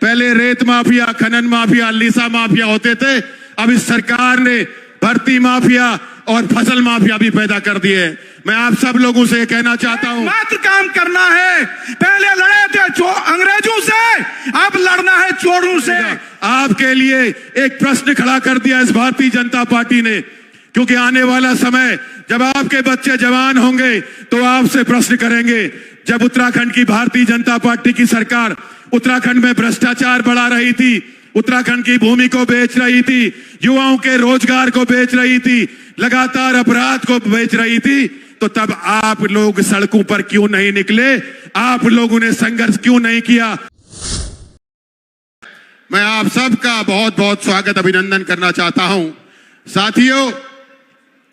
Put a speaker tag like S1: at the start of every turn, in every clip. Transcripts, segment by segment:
S1: पहले रेत माफिया, खनन माफिया, लीसा माफिया होते थे। अब इस सरकार ने भर्ती माफिया और फसल माफिया भी पैदा कर दिए। मैं आप सब लोगों से कहना चाहता हूं,
S2: मात्र काम करना है। पहले लड़े थे अंग्रेजों से, अब लड़ना है चोरों से।
S1: आपके लिए एक प्रश्न खड़ा कर दिया इस भारतीय जनता पार्टी ने, क्योंकि आने वाला समय जब आपके बच्चे जवान होंगे तो आपसे प्रश्न करेंगे। जब उत्तराखंड की भारतीय जनता पार्टी की सरकार उत्तराखंड में भ्रष्टाचार बढ़ा रही थी, उत्तराखंड की भूमि को बेच रही थी, युवाओं के रोजगार को बेच रही थी, लगातार अपराध को बेच रही थी, तो तब आप लोग सड़कों पर क्यों नहीं निकले? आप लोगों ने संघर्ष क्यों नहीं किया? मैं आप सबका बहुत बहुत स्वागत, अभिनंदन करना चाहता हूं। साथियों,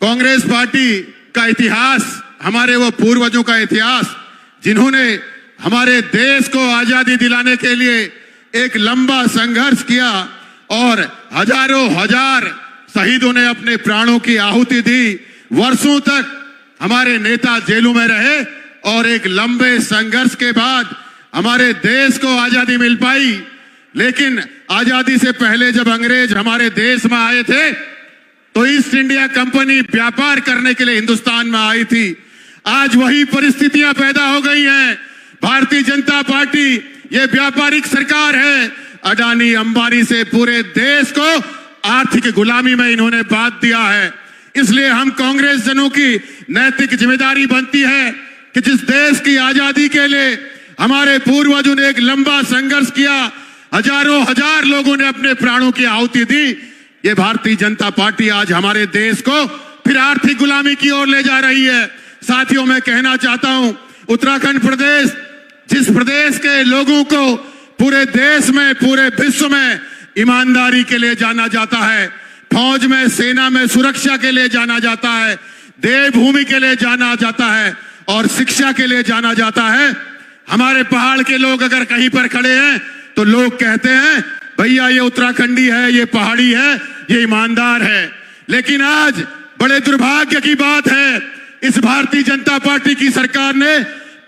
S1: कांग्रेस पार्टी का इतिहास, हमारे वो पूर्वजों का इतिहास जिन्होंने हमारे देश को आजादी दिलाने के लिए एक लंबा संघर्ष किया और हजारों हजार शहीदों ने अपने प्राणों की आहुति दी। वर्षों तक हमारे नेता जेलों में रहे और एक लंबे संघर्ष के बाद हमारे देश को आजादी मिल पाई। लेकिन आजादी से पहले जब अंग्रेज हमारे देश में आए थे तो ईस्ट इंडिया कंपनी व्यापार करने के लिए हिंदुस्तान में आई थी। आज वही परिस्थितियां पैदा हो गई हैं। भारतीय जनता पार्टी ये व्यापारिक सरकार है। अडानी अंबानी से पूरे देश को आर्थिक गुलामी में इन्होंने बांध दिया है। इसलिए हम कांग्रेस जनों की नैतिक जिम्मेदारी बनती है कि जिस देश की आजादी के लिए हमारे पूर्वजों ने एक लंबा संघर्ष किया, हजारों हजार लोगों ने अपने प्राणों की आहुति दी, ये भारतीय जनता पार्टी आज हमारे देश को फिर आर्थिक गुलामी की ओर ले जा रही है। साथियों, मैं कहना चाहता हूं, उत्तराखंड प्रदेश जिस प्रदेश के लोगों को पूरे देश में, पूरे विश्व में ईमानदारी के लिए जाना जाता है, फौज में, सेना में सुरक्षा के लिए जाना जाता है, देवभूमि के लिए जाना जाता है और शिक्षा के लिए जाना जाता है, हमारे पहाड़ के लोग अगर कहीं पर खड़े हैं तो लोग कहते हैं भैया ये उत्तराखंडी है, ये पहाड़ी है, ये ईमानदार है। लेकिन आज बड़े दुर्भाग्य की बात है, इस भारतीय जनता पार्टी की सरकार ने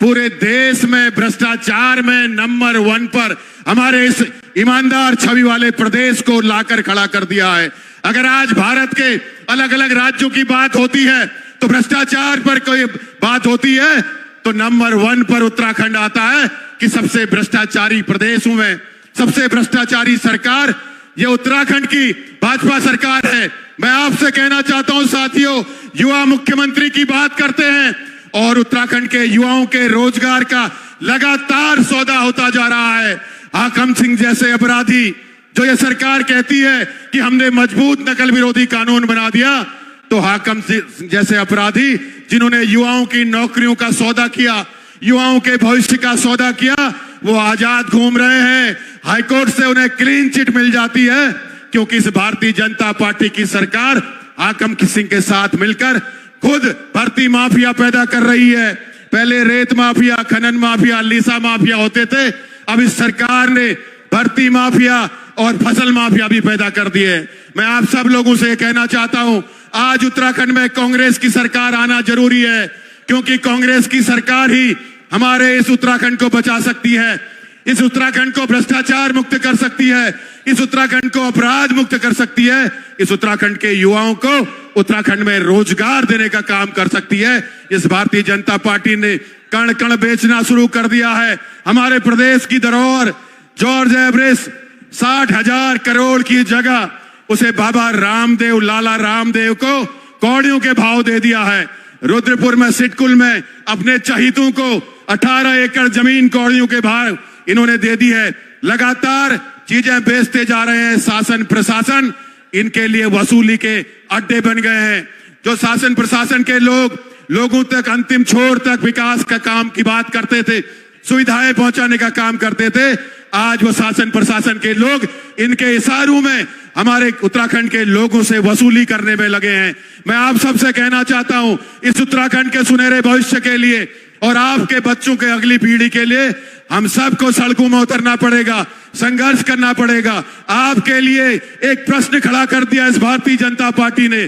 S1: पूरे देश में भ्रष्टाचार में नंबर 1 पर हमारे इस ईमानदार छवि वाले प्रदेश को लाकर खड़ा कर दिया है। अगर आज भारत के अलग अलग राज्यों की बात होती है तो भ्रष्टाचार पर कोई बात होती है तो नंबर 1 पर उत्तराखंड आता है कि सबसे भ्रष्टाचारी प्रदेशों में सबसे भ्रष्टाचारी सरकार ये उत्तराखंड की भाजपा सरकार है। मैं आपसे कहना चाहता हूं साथियों, युवा मुख्यमंत्री की बात करते हैं और उत्तराखंड के युवाओं के रोजगार का लगातार सौदा होता जा रहा है। हाकम सिंह जैसे अपराधी, जो ये सरकार कहती है कि हमने मजबूत नकल विरोधी कानून बना दिया, तो हाकम सिंह जैसे अपराधी जिन्होंने युवाओं की नौकरियों का सौदा किया, युवाओं के भविष्य का सौदा किया, वो आजाद घूम रहे हैं। हाईकोर्ट से उन्हें क्लीन चिट मिल जाती है क्योंकि इस भारतीय जनता पार्टी की सरकार हाकम सिंह के साथ मिलकर खुद भर्ती माफिया पैदा कर रही है। पहले रेत माफिया, खनन माफिया, लीसा माफिया होते थे। अब इस सरकार ने भर्ती माफिया और फसल माफिया भी पैदा कर दिए। मैं आप सब लोगों से कहना चाहता हूं, आज उत्तराखंड में कांग्रेस की सरकार आना जरूरी है, क्योंकि कांग्रेस की सरकार ही हमारे इस उत्तराखंड को बचा सकती है, इस उत्तराखंड को भ्रष्टाचार मुक्त कर सकती है, इस उत्तराखंड को अपराध मुक्त कर सकती है, इस उत्तराखंड के युवाओं को उत्तराखंड में रोजगार देने का काम कर सकती है। इस भारतीय जनता पार्टी ने कण कण बेचना शुरू कर दिया है। हमारे प्रदेश की धरोहर जॉर्ज एवरेस्ट 60,000 करोड़ की जगह उसे बाबा रामदेव, लाला रामदेव को कौड़ियों के भाव दे दिया है। रुद्रपुर में, सिटकुल में अपने चहीतों को 18 एकड़ जमीन कौड़ियों के भाव इन्होंने दे दी है। लगातार चीजें बेचते जा रहे हैं। शासन प्रशासन इनके लिए वसूली के अड्डे बन गए हैं। जो शासन प्रशासन के लोग लोगों तक अंतिम छोर तक विकास का काम की बात करते थे, सुविधाएं पहुंचाने का काम करते थे, आज वो शासन प्रशासन के लोग इनके इशारों में हमारे उत्तराखंड के लोगों से वसूली करने में लगे हैं। मैं आप सबसे कहना चाहता हूं, इस उत्तराखंड के सुनहरे भविष्य के लिए और आपके बच्चों के अगली पीढ़ी के लिए हम सबको सड़कों में उतरना पड़ेगा, संघर्ष करना पड़ेगा। आपके लिए एक प्रश्न खड़ा कर दिया इस भारतीय जनता पार्टी ने,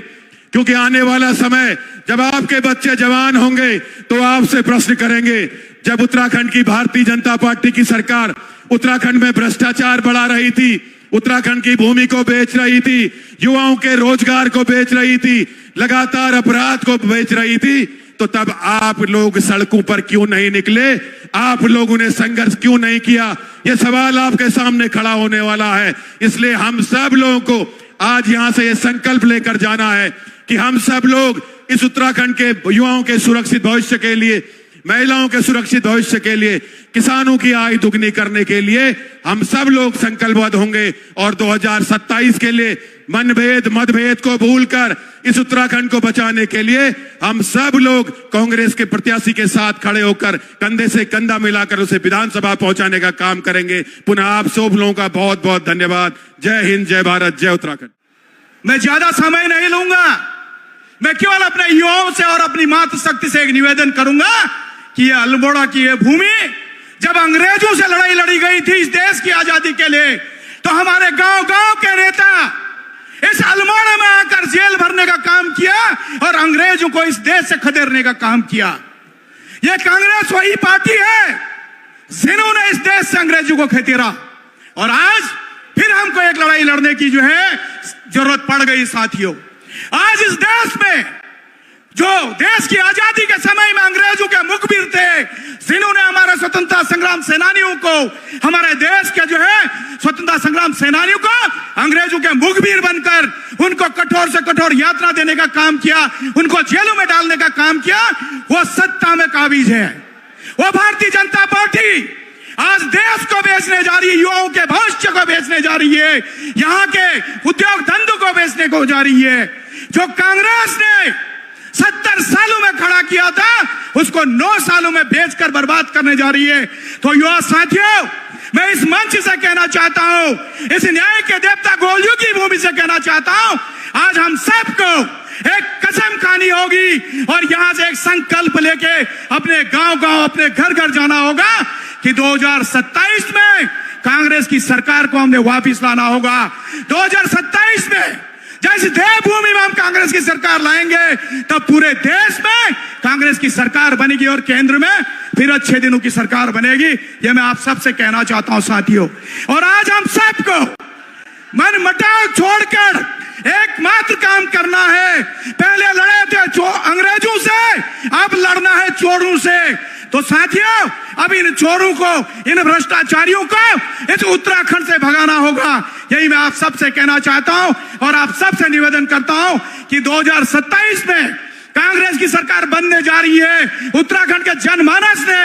S1: क्योंकि आने वाला समय जब आपके बच्चे जवान होंगे तो आपसे प्रश्न करेंगे। जब उत्तराखंड की भारतीय जनता पार्टी की सरकार उत्तराखंड में भ्रष्टाचार बढ़ा रही थी, उत्तराखंड की भूमि को बेच रही थी, युवाओं के रोजगार को बेच रही थी, लगातार अपराध को बेच रही थी, तो तब आप लोग सड़कों पर क्यों नहीं निकले? आप लोगों ने संघर्ष क्यों नहीं किया? यह सवाल आपके सामने खड़ा होने वाला है। इसलिए हम सब लोगों को आज यहां से यह संकल्प लेकर जाना है कि हम सब लोग इस उत्तराखंड के युवाओं के सुरक्षित भविष्य के लिए, महिलाओं के सुरक्षित भविष्य के लिए, किसानों की आय दुगनी करने के लिए हम सब लोग संकल्पबद्ध होंगे और 2027 के लिए मनभेद मतभेद को भूलकर इस उत्तराखंड को बचाने के लिए हम सब लोग कांग्रेस के प्रत्याशी के साथ खड़े होकर कंधे से कंधा मिलाकर उसे विधानसभा पहुंचाने का काम करेंगे। पुनः आप सब लोगों का बहुत बहुत धन्यवाद। जय हिंद, जय भारत, जय उत्तराखंड।
S2: मैं ज्यादा समय नहीं लूंगा, मैं केवल अपने युवाओं से और अपनी मातृशक्ति से एक निवेदन करूंगा कि यह अल्मोड़ा की यह भूमि जब अंग्रेजों से लड़ाई लड़ी गई थी इस देश की आजादी के लिए, तो हमारे गांव गांव के नेता इस अल्मोड़ा में आकर जेल भरने का काम किया और अंग्रेजों को इस देश से खदेड़ने का काम किया। यह कांग्रेस वही पार्टी है जिन्होंने इस देश से अंग्रेजों को खदेड़ा, और आज फिर हमको एक लड़ाई लड़ने की जो है जरूरत पड़ गई। साथियों, आज इस देश में जो देश की आजादी के समय में अंग्रेजों के मुखबिर थे, जिन्होंने हमारे स्वतंत्रता संग्राम सेनानियों को, हमारे देश के जो है स्वतंत्रता संग्राम सेनानियों को अंग्रेजों के मुखबिर बनकर उनको कठोर से कठोर यातना देने का काम किया, उनको जेलों में डालने का काम किया, वो सत्ता में काबिज है। वो भारतीय जनता पार्टी आज देश को बेचने जा रही है, युवाओं के भविष्य को बेचने जा रही है, यहाँ के उद्योग धंधों को बेचने को जा रही है। जो कांग्रेस ने 70 सालों में खड़ा किया था उसको 9 सालों में बेचकर बर्बाद करने जा रही है। तो युवा साथियों, मैं इस मंच से कहना चाहता हूं, इस न्याय के देवता गोलू की भूमि से कहना चाहता हूं, आज हम सबको एक कसम खानी होगी और यहां से एक संकल्प लेके अपने गांव गांव, अपने घर घर जाना होगा कि 2027 में कांग्रेस की सरकार को हमने वापिस लाना होगा। 2027 में जैसे देवभूमि में हम कांग्रेस की सरकार लाएंगे, तब पूरे देश में कांग्रेस की सरकार बनेगी और केंद्र में फिर अच्छे दिनों की सरकार बनेगी। यह मैं आप सबसे कहना चाहता हूं साथियों। और आज हम सबको मन मटाव छोड़कर एकमात्र काम करना है। पहले लड़े थे अंग्रेजों से, अब लड़ना है चोरों से। तो साथियों, अब इन चोरों को, इन भ्रष्टाचारियों को इस उत्तराखंड से भगाना होगा। यही मैं आप सबसे कहना चाहता हूं और आप सबसे निवेदन करता हूं कि 2027 में कांग्रेस की सरकार बनने जा रही है। उत्तराखंड के जनमानस ने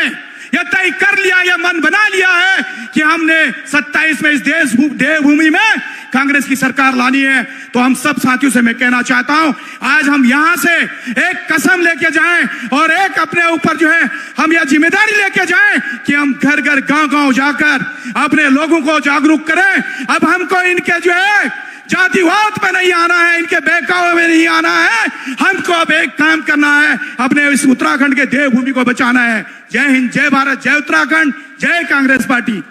S2: यह तय कर लिया, यह मन बना लिया है कि हमने 27 में इस देवभूमि में कांग्रेस की सरकार लानी है। तो हम सब साथियों से मैं कहना चाहता हूं, आज हम यहां से एक कसम लेके जाएं और एक अपने ऊपर जो है हम यह जिम्मेदारी लेके जाएं कि हम घर घर गांव गांव जाकर अपने लोगों को जागरूक करें। अब हमको इनके जो है जातिवाद पे नहीं आना है, इनके बहकावे में नहीं आना है। हमको अब एक काम करना है, अपने इस उत्तराखंड के देवभूमि को बचाना है। जय हिंद, जय भारत, जय उत्तराखंड, जय कांग्रेस पार्टी।